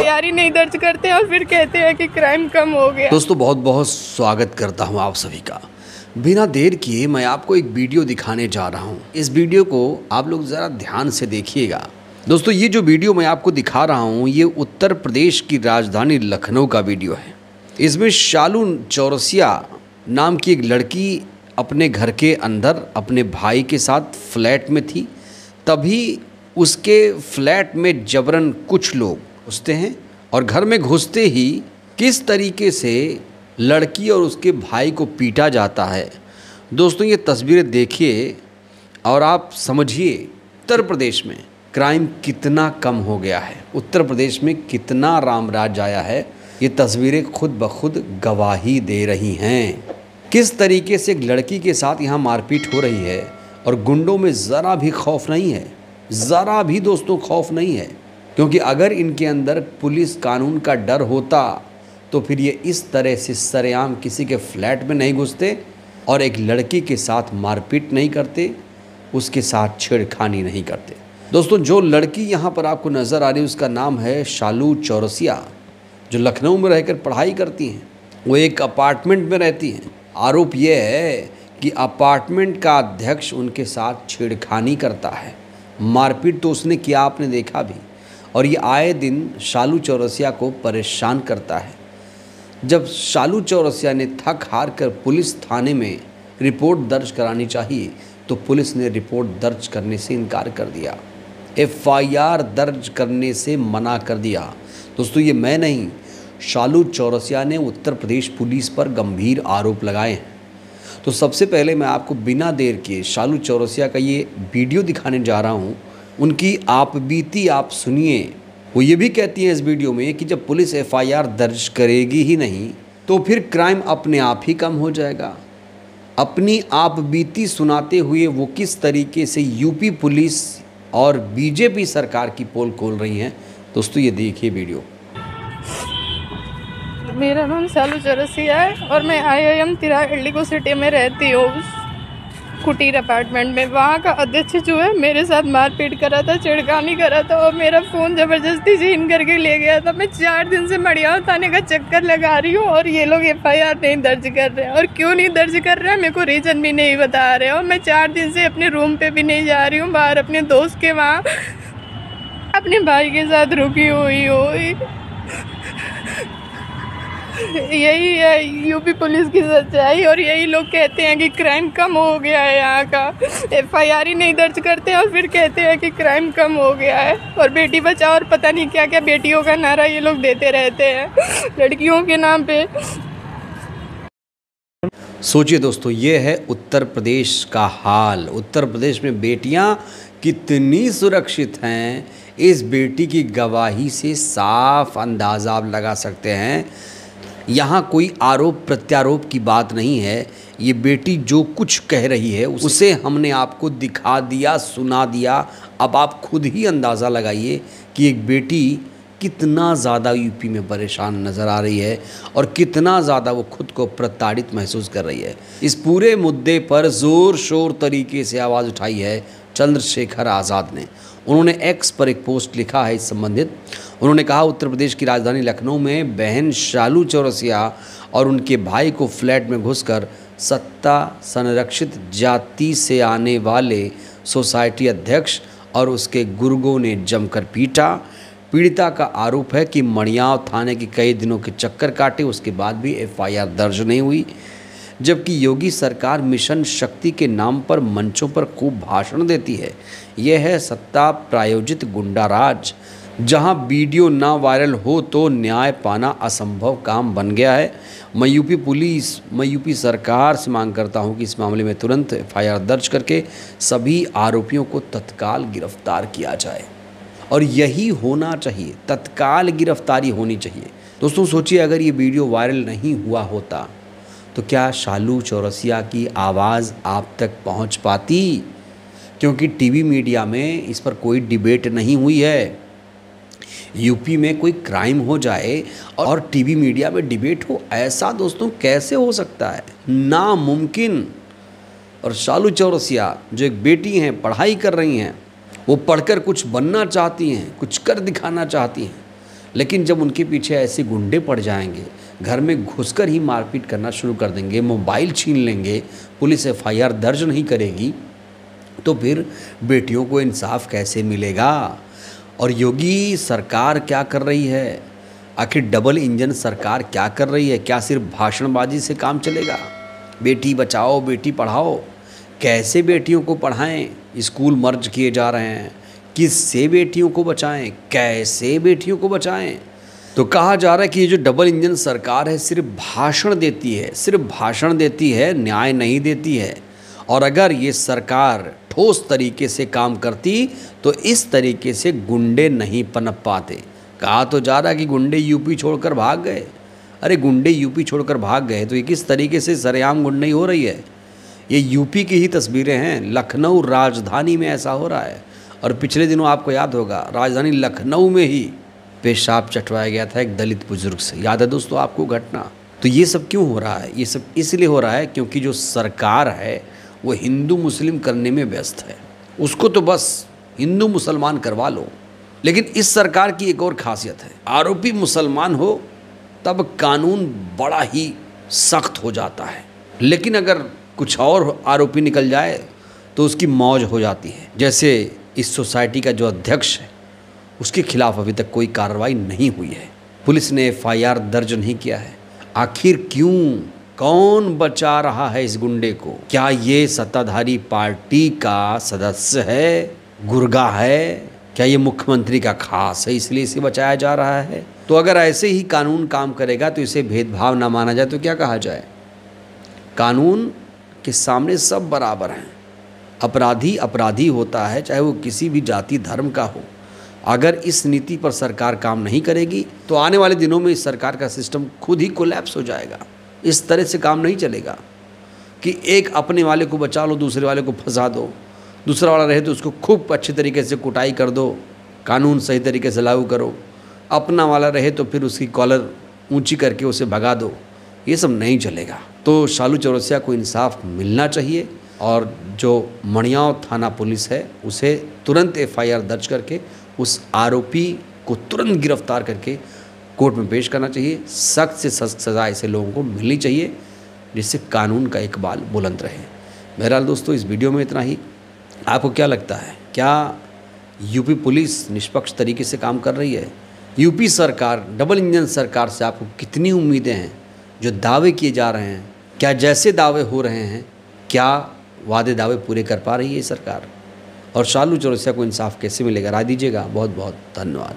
FIR ही नहीं दर्ज करते और फिर कहते हैं कि क्राइम कम हो गया। दोस्तों बहुत बहुत स्वागत करता हूं आप सभी का। बिना देर किए मैं आपको एक वीडियो दिखाने जा रहा हूं। इस वीडियो को आप लोग ज़रा ध्यान से देखिएगा। दोस्तों ये जो वीडियो मैं आपको दिखा रहा हूं ये उत्तर प्रदेश की राजधानी लखनऊ का वीडियो है। इसमें शालू चौरसिया नाम की एक लड़की अपने घर के अंदर अपने भाई के साथ फ्लैट में थी। तभी उसके फ्लैट में जबरन कुछ लोग घुसते हैं और घर में घुसते ही किस तरीके से लड़की और उसके भाई को पीटा जाता है। दोस्तों ये तस्वीरें देखिए और आप समझिए उत्तर प्रदेश में क्राइम कितना कम हो गया है, उत्तर प्रदेश में कितना राम राज आया है। ये तस्वीरें खुद ब खुद गवाही दे रही हैं किस तरीके से एक लड़की के साथ यहाँ मारपीट हो रही है और गुंडों में ज़रा भी खौफ नहीं है, ज़रा भी दोस्तों खौफ नहीं है। क्योंकि अगर इनके अंदर पुलिस कानून का डर होता तो फिर ये इस तरह से सरेआम किसी के फ्लैट में नहीं घुसते और एक लड़की के साथ मारपीट नहीं करते, उसके साथ छेड़खानी नहीं करते। दोस्तों जो लड़की यहाँ पर आपको नज़र आ रही है उसका नाम है शालू चौरसिया, जो लखनऊ में रहकर पढ़ाई करती हैं। वो एक अपार्टमेंट में रहती हैं। आरोप ये है कि अपार्टमेंट का अध्यक्ष उनके साथ छेड़खानी करता है। मारपीट तो उसने किया, आपने देखा भी, और ये आए दिन शालू चौरसिया को परेशान करता है। जब शालू चौरसिया ने थक हार कर पुलिस थाने में रिपोर्ट दर्ज करानी चाहिए तो पुलिस ने रिपोर्ट दर्ज करने से इनकार कर दिया, एफआईआर दर्ज करने से मना कर दिया। दोस्तों ये मैं नहीं, शालू चौरसिया ने उत्तर प्रदेश पुलिस पर गंभीर आरोप लगाए हैं। तो सबसे पहले मैं आपको बिना देर किए शालू चौरसिया का ये वीडियो दिखाने जा रहा हूँ। उनकी आप बीती आप सुनिए। वो ये भी कहती हैं इस वीडियो में कि जब पुलिस एफआईआर दर्ज करेगी ही नहीं तो फिर क्राइम अपने आप ही कम हो जाएगा। अपनी आप बीती सुनाते हुए वो किस तरीके से यूपी पुलिस और बीजेपी सरकार की पोल खोल रही हैं। दोस्तों ये देखिए वीडियो। मेरा नाम शालू चौरसिया है और मैं IIM तिराहल्ली सिटी में रहती हूँ, कुटीर अपार्टमेंट में। वहाँ का अध्यक्ष जो है मेरे साथ मारपीट करा था, छेड़खानी करा था और मेरा फ़ोन ज़बरदस्ती छीन करके ले गया था। मैं 4 दिन से मड़ियाव थाने का चक्कर लगा रही हूँ और ये लोग एफआईआर नहीं दर्ज कर रहे हैं। और क्यों नहीं दर्ज कर रहे हैं मेरे को रीज़न भी नहीं बता रहे। और मैं 4 दिन से अपने रूम पे भी नहीं जा रही हूँ, बाहर अपने दोस्त के वहाँ अपने भाई के साथ रुकी हुई हूँ। यही है यूपी पुलिस की सच्चाई। और यही लोग कहते हैं कि क्राइम कम हो गया है, यहाँ का एफआईआर ही नहीं दर्ज करते और फिर कहते हैं कि क्राइम कम हो गया है। और बेटी बचाओ और पता नहीं क्या क्या बेटियों का नारा ये लोग देते रहते हैं लड़कियों के नाम पे। सोचिए दोस्तों ये है उत्तर प्रदेश का हाल। उत्तर प्रदेश में बेटियां कितनी सुरक्षित हैं इस बेटी की गवाही से साफ अंदाज़ा आप लगा सकते हैं। यहाँ कोई आरोप प्रत्यारोप की बात नहीं है। ये बेटी जो कुछ कह रही है उसे हमने आपको दिखा दिया, सुना दिया। अब आप खुद ही अंदाज़ा लगाइए कि एक बेटी कितना ज़्यादा यूपी में परेशान नज़र आ रही है और कितना ज़्यादा वो खुद को प्रताड़ित महसूस कर रही है। इस पूरे मुद्दे पर ज़ोर शोर तरीके से आवाज़ उठाई है चंद्रशेखर आज़ाद ने। उन्होंने एक्स पर एक पोस्ट लिखा है इस संबंधित। उन्होंने कहा उत्तर प्रदेश की राजधानी लखनऊ में बहन शालू चौरसिया और उनके भाई को फ्लैट में घुसकर सत्ता संरक्षित जाति से आने वाले सोसाइटी अध्यक्ष और उसके गुर्गों ने जमकर पीटा। पीड़िता का आरोप है कि मड़ियाव थाने के कई दिनों के चक्कर काटे, उसके बाद भी एफआईआर दर्ज नहीं हुई। जबकि योगी सरकार मिशन शक्ति के नाम पर मंचों पर खूब भाषण देती है। यह है सत्ता प्रायोजित गुंडा राज, जहां वीडियो ना वायरल हो तो न्याय पाना असंभव काम बन गया है। मैं यूपी सरकार से मांग करता हूं कि इस मामले में तुरंत एफआईआर दर्ज करके सभी आरोपियों को तत्काल गिरफ्तार किया जाए। और यही होना चाहिए, तत्काल गिरफ्तारी होनी चाहिए। दोस्तों सोचिए अगर ये वीडियो वायरल नहीं हुआ होता तो क्या शालू चौरसिया की आवाज़ आप तक पहुंच पाती? क्योंकि टीवी मीडिया में इस पर कोई डिबेट नहीं हुई है। यूपी में कोई क्राइम हो जाए और टीवी मीडिया में डिबेट हो, ऐसा दोस्तों कैसे हो सकता है? नामुमकिन। और शालू चौरसिया जो एक बेटी हैं, पढ़ाई कर रही हैं, वो पढ़कर कुछ बनना चाहती हैं, कुछ कर दिखाना चाहती हैं, लेकिन जब उनके पीछे ऐसे गुंडे पड़ जाएंगे, घर में घुसकर ही मारपीट करना शुरू कर देंगे, मोबाइल छीन लेंगे, पुलिस FIR दर्ज नहीं करेगी, तो फिर बेटियों को इंसाफ कैसे मिलेगा? और योगी सरकार क्या कर रही है? आखिर डबल इंजन सरकार क्या कर रही है? क्या सिर्फ भाषणबाजी से काम चलेगा? बेटी बचाओ, बेटी पढ़ाओ, कैसे बेटियों को पढ़ाएं? स्कूल मर्ज किए जा रहे हैं, किससे बेटियों को बचाएं? कैसे बेटियों को बचाएं? तो कहा जा रहा है कि ये जो डबल इंजन सरकार है सिर्फ भाषण देती है, सिर्फ भाषण देती है, न्याय नहीं देती है। और अगर ये सरकार ठोस तरीके से काम करती तो इस तरीके से गुंडे नहीं पनप पाते। कहा तो जा रहा है कि गुंडे यूपी छोड़कर भाग गए। अरे गुंडे यूपी छोड़कर भाग गए तो ये किस तरीके से सरेआम गुंडई हो रही है? ये यूपी की ही तस्वीरें हैं। लखनऊ राजधानी में ऐसा हो रहा है। और पिछले दिनों आपको याद होगा, राजधानी लखनऊ में ही पेशाब चटवाया गया था एक दलित बुजुर्ग से। याद है दोस्तों आपको घटना? तो ये सब क्यों हो रहा है? ये सब इसलिए हो रहा है क्योंकि जो सरकार है वो हिंदू मुस्लिम करने में व्यस्त है। उसको तो बस हिंदू मुसलमान करवा लो। लेकिन इस सरकार की एक और खासियत है, आरोपी मुसलमान हो तब कानून बड़ा ही सख्त हो जाता है, लेकिन अगर कुछ और आरोपी निकल जाए तो उसकी मौज हो जाती है। जैसे इस सोसाइटी का जो अध्यक्ष है उसके खिलाफ अभी तक कोई कार्रवाई नहीं हुई है, पुलिस ने FIR दर्ज नहीं किया है। आखिर क्यों? कौन बचा रहा है इस गुंडे को? क्या ये सत्ताधारी पार्टी का सदस्य है, गुर्गा है? क्या ये मुख्यमंत्री का खास है इसलिए इसे बचाया जा रहा है? तो अगर ऐसे ही कानून काम करेगा तो इसे भेदभाव ना माना जाए तो क्या कहा जाए? कानून के सामने सब बराबर हैं। अपराधी अपराधी होता है, चाहे वो किसी भी जाति धर्म का हो। अगर इस नीति पर सरकार काम नहीं करेगी तो आने वाले दिनों में इस सरकार का सिस्टम खुद ही कोलैप्स हो जाएगा। इस तरह से काम नहीं चलेगा कि एक अपने वाले को बचा लो, दूसरे वाले को फंसा दो, दूसरा वाला रहे तो उसको खूब अच्छे तरीके से कुटाई कर दो, कानून सही तरीके से लागू करो, अपना वाला रहे तो फिर उसकी कॉलर ऊंची करके उसे भगा दो। ये सब नहीं चलेगा। तो शालू चौरसिया को इंसाफ मिलना चाहिए और जो मणियाव थाना पुलिस है उसे तुरंत FIR दर्ज करके उस आरोपी को तुरंत गिरफ्तार करके कोर्ट में पेश करना चाहिए। सख्त से सख्त सज़ा ऐसे लोगों को मिलनी चाहिए जिससे कानून का इकबाल बुलंद रहे। बहरहाल दोस्तों, इस वीडियो में इतना ही। आपको क्या लगता है, क्या यूपी पुलिस निष्पक्ष तरीके से काम कर रही है? यूपी सरकार, डबल इंजन सरकार से आपको कितनी उम्मीदें हैं? जो दावे किए जा रहे हैं, क्या जैसे दावे हो रहे हैं, क्या वादे दावे पूरे कर पा रही है सरकार? और शालू चौरसिया को इंसाफ कैसे मिलेगा? राय दीजिएगा। बहुत बहुत धन्यवाद।